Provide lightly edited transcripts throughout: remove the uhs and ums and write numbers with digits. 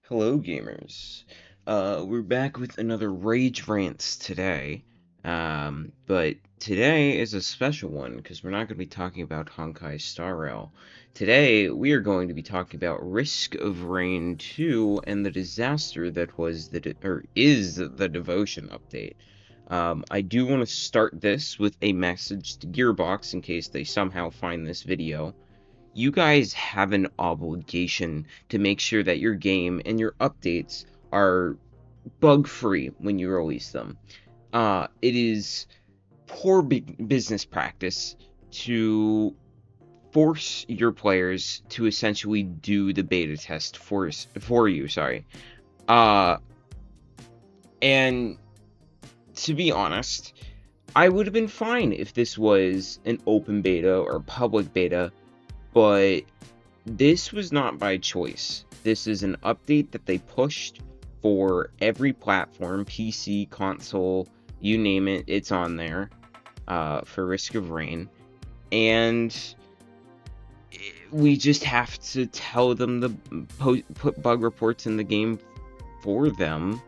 Hello, gamers. We're back with another Rage Rants today. But today is a special one because we're not going to be talking about Honkai Star Rail. Today, we are going to be talking about Risk of Rain 2 and the disaster that was is the Devotion update. I do want to start this with a message to Gearbox in case they somehow find this video. You guys have an obligation to make sure that your game and your updates are bug-free when you release them. It is poor business practice to force your players to essentially do the beta test for you. Sorry. Uh, and to be honest, I would have been fine if this was an open beta or public beta, but this was not by choice. This is an update that they pushed for every platform, PC, console, you name it, it's on there for Risk of Rain. And we just have to tell them to put bug reports in the game for them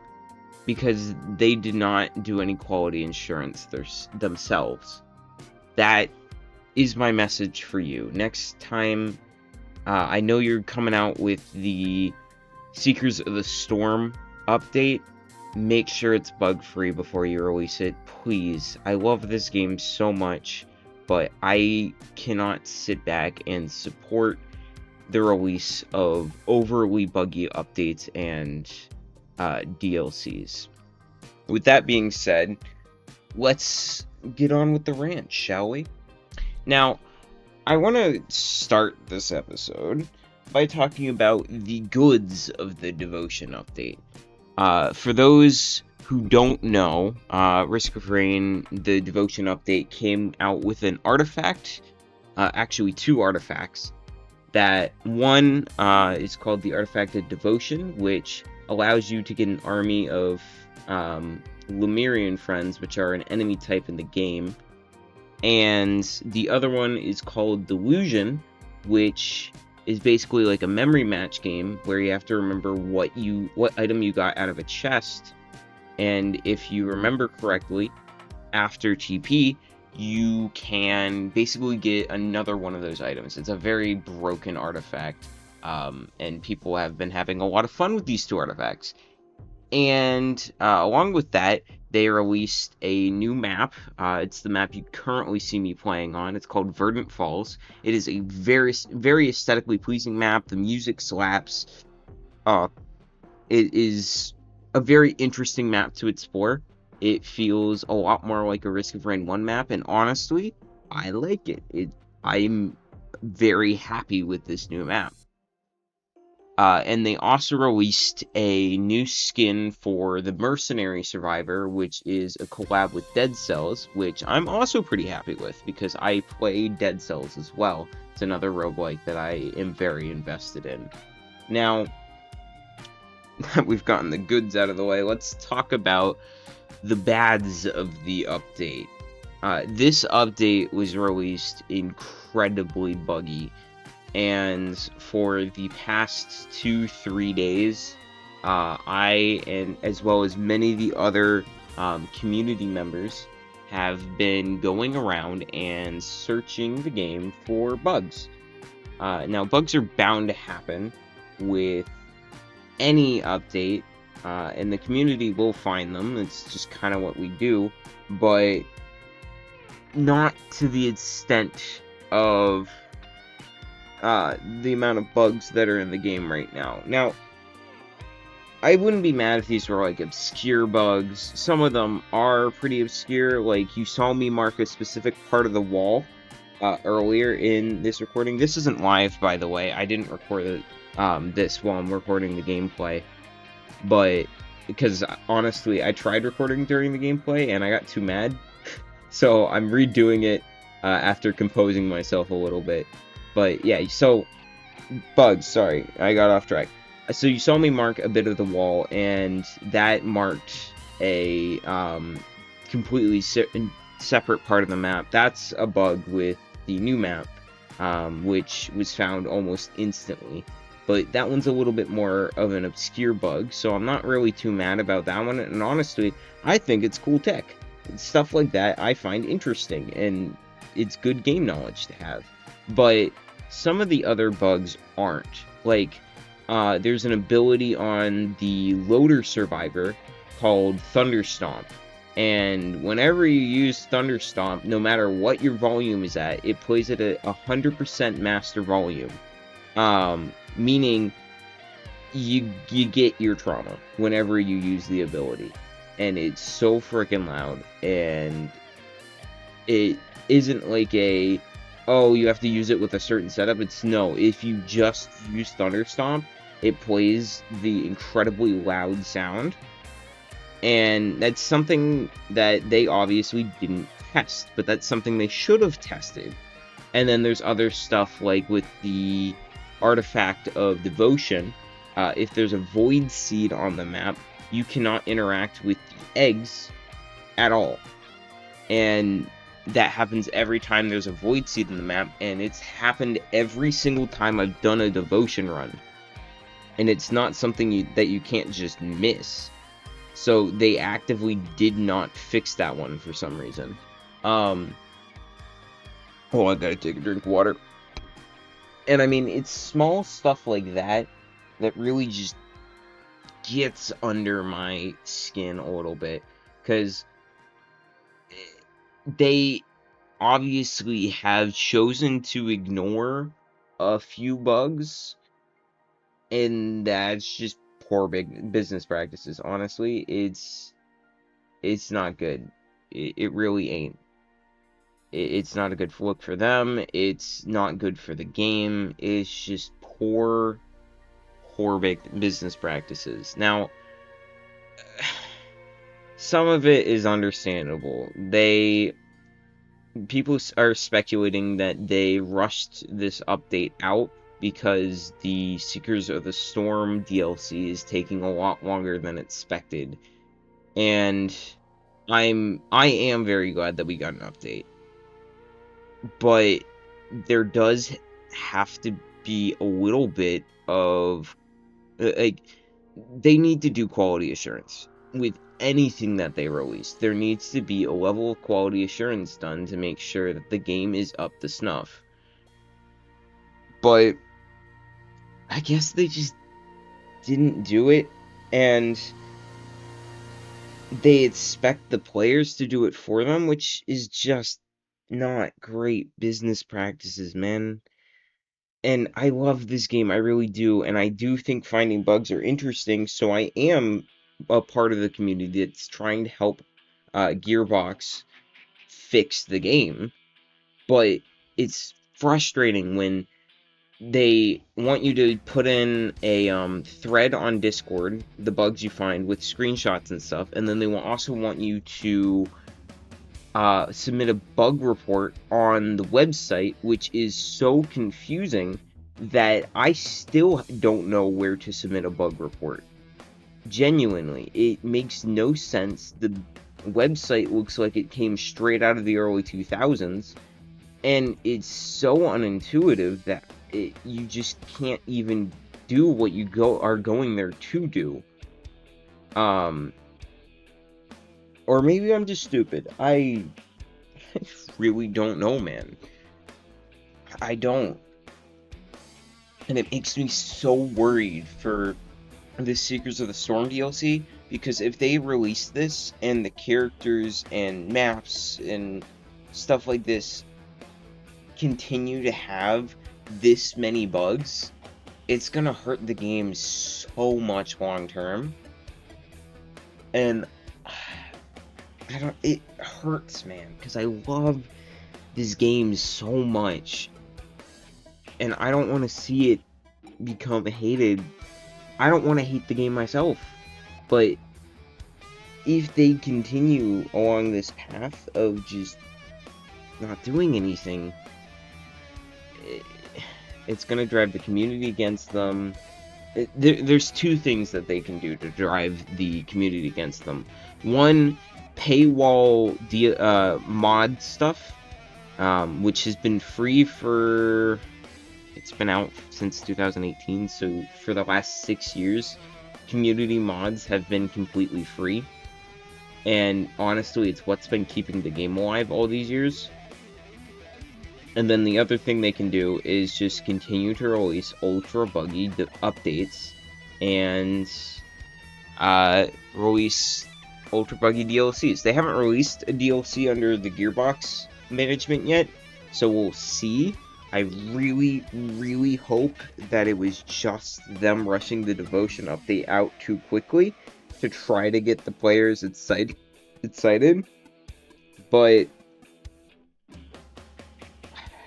because they did not do any quality assurance themselves. That is my message for you. Next time, I know you're coming out with the Seekers of the Storm update. Make sure it's bug-free before you release it, please. I love this game so much, but I cannot sit back and support the release of overly buggy updates and DLCs. With that being said, let's get on with the rant, shall we? Now, I want to start this episode by talking about the goods of the Devotion update. For those who don't know, Risk of Rain, the Devotion update came out with an artifact, actually two artifacts. That one is called the Artifact of Devotion, which allows you to get an army of Lemurian friends, which are an enemy type in the game. And the other one is called Delusion, which is basically like a memory match game where you have to remember what item you got out of a chest. And if you remember correctly, after TP, you can basically get another one of those items. It's a very broken artifact, and people have been having a lot of fun with these two artifacts. And along with that, they released a new map. It's the map you currently see me playing on. It's called Verdant Falls. It is a very, very aesthetically pleasing map. The music slaps. It is a very interesting map to explore. It feels a lot more like a Risk of Rain 1 map, and honestly, I like it. I'm very happy with this new map. And they also released a new skin for the Mercenary Survivor, which is a collab with Dead Cells, which I'm also pretty happy with because I play Dead Cells as well. It's another roguelike that I am very invested in. Now, that we've gotten the goods out of the way, let's talk about the bads of the update. This update was released incredibly buggy. And for the past 2-3 days, I, and as well as many of the other community members, have been going around and searching the game for bugs. Now, bugs are bound to happen with any update, and the community will find them. It's just kind of what we do, but not to the extent of the amount of bugs that are in the game right now. Now, I wouldn't be mad if these were like obscure bugs. Some of them are pretty obscure, like you saw me mark a specific part of the wall earlier in this recording. This isn't live, by the way. I didn't record this while I'm recording the gameplay, but because honestly, I tried recording during the gameplay and I got too mad, so I'm redoing it after composing myself a little bit. But yeah, so bugs, sorry, I got off track. So you saw me mark a bit of the wall, and that marked a completely separate part of the map. That's a bug with the new map, which was found almost instantly. but that one's a little bit more of an obscure bug, so I'm not really too mad about that one. And honestly, I think it's cool tech. Stuff like that I find interesting, and it's good game knowledge to have. But some of the other bugs aren't. Like, there's an ability on the loader survivor called Thunderstomp. And whenever you use Thunderstomp, no matter what your volume is at, it plays at a 100% master volume. Meaning you get ear trauma whenever you use the ability. And it's so freaking loud. And it isn't like oh, you have to use it with a certain setup. It's no, if you just use Thunderstomp, it plays the incredibly loud sound. And that's something that they obviously didn't test, but that's something they should have tested. And then there's other stuff like with the artifact of devotion. If there's a void seed on the map, you cannot interact with the eggs at all. And that happens every time there's a void seed in the map, and it's happened every single time I've done a devotion run. And it's not something that you can't just miss. So they actively did not fix that one for some reason. Oh, I gotta take a drink of water. And I mean, it's small stuff like that that really just gets under my skin a little bit. Because they obviously have chosen to ignore a few bugs. And that's just poor big business practices. Honestly, it's not good. It really ain't. It's not a good look for them. It's not good for the game. It's just poor big business practices. Now, some of it is understandable. People are speculating that they rushed this update out because the Seekers of the Storm DLC is taking a lot longer than expected. And I am very glad that we got an update. But there does have to be a little bit of like, they need to do quality assurance with anything that they release. There needs to be a level of quality assurance done to make sure that the game is up to snuff. But I guess they just didn't do it, and they expect the players to do it for them, which is just not great business practices, man. And I love this game, I really do, and I do think finding bugs are interesting, so I am a part of the community that's trying to help Gearbox fix the game. But it's frustrating when they want you to put in a thread on Discord, the bugs you find with screenshots and stuff, and then they will also want you to submit a bug report on the website, which is so confusing that I still don't know where to submit a bug report. Genuinely, it makes no sense. The website looks like it came straight out of the early 2000s, and it's so unintuitive that you just can't even do what you are going there to do. Or maybe I'm just stupid. I really don't know, man. I don't. And it makes me so worried for the Seekers of the Storm DLC, because if they release this and the characters and maps and stuff like this continue to have this many bugs, it's gonna hurt the game so much long term. And it hurts, man, because I love this game so much, and I don't want to see it become hated. I don't want to hate the game myself, but if they continue along this path of just not doing anything, it's gonna drive the community against them. There's two things that they can do to drive the community against them. One, paywall mod stuff, which has been free for It's been out since 2018, so for the last 6 years, community mods have been completely free. And honestly, it's what's been keeping the game alive all these years. And then the other thing they can do is just continue to release ultra buggy updates and release ultra buggy DLCs. They haven't released a DLC under the Gearbox management yet, so we'll see. I really, really hope that it was just them rushing the Devotion update out too quickly to try to get the players excited. But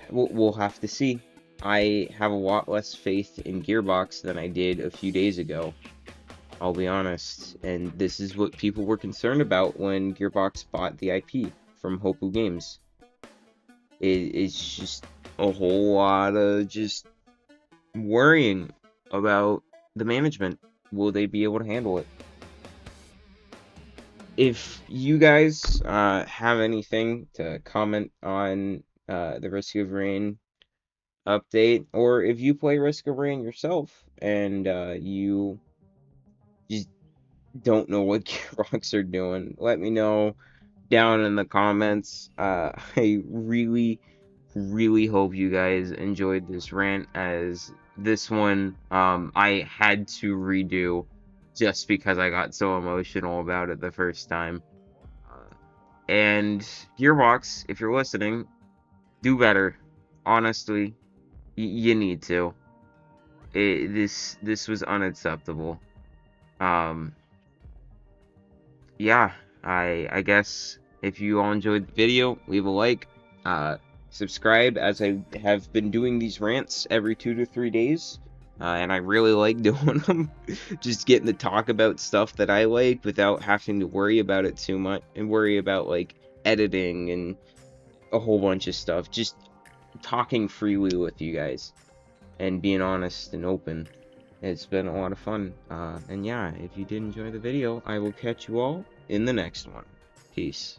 we'll have to see. I have a lot less faith in Gearbox than I did a few days ago. I'll be honest, and this is what people were concerned about when Gearbox bought the IP from Hopu Games. It's just a whole lot of just worrying about the management. Will they be able to handle it? If you guys have anything to comment on the Risk of Rain update, or if you play Risk of Rain yourself and you just don't know what Gearbox are doing, let me know down in the comments. I really, really hope you guys enjoyed this rant, as this one I had to redo just because I got so emotional about it the first time. And Gearbox, if you're listening, do better. Honestly, you need to. This was unacceptable. Yeah, I guess if you all enjoyed the video, leave a like, subscribe, as I have been doing these rants every 2 to 3 days, and I really like doing them. Just getting to talk about stuff that I like without having to worry about it too much, and worry about like editing and a whole bunch of stuff. Just talking freely with you guys and being honest and open. It's been a lot of fun. And yeah, if you did enjoy the video, I will catch you all in the next one. Peace.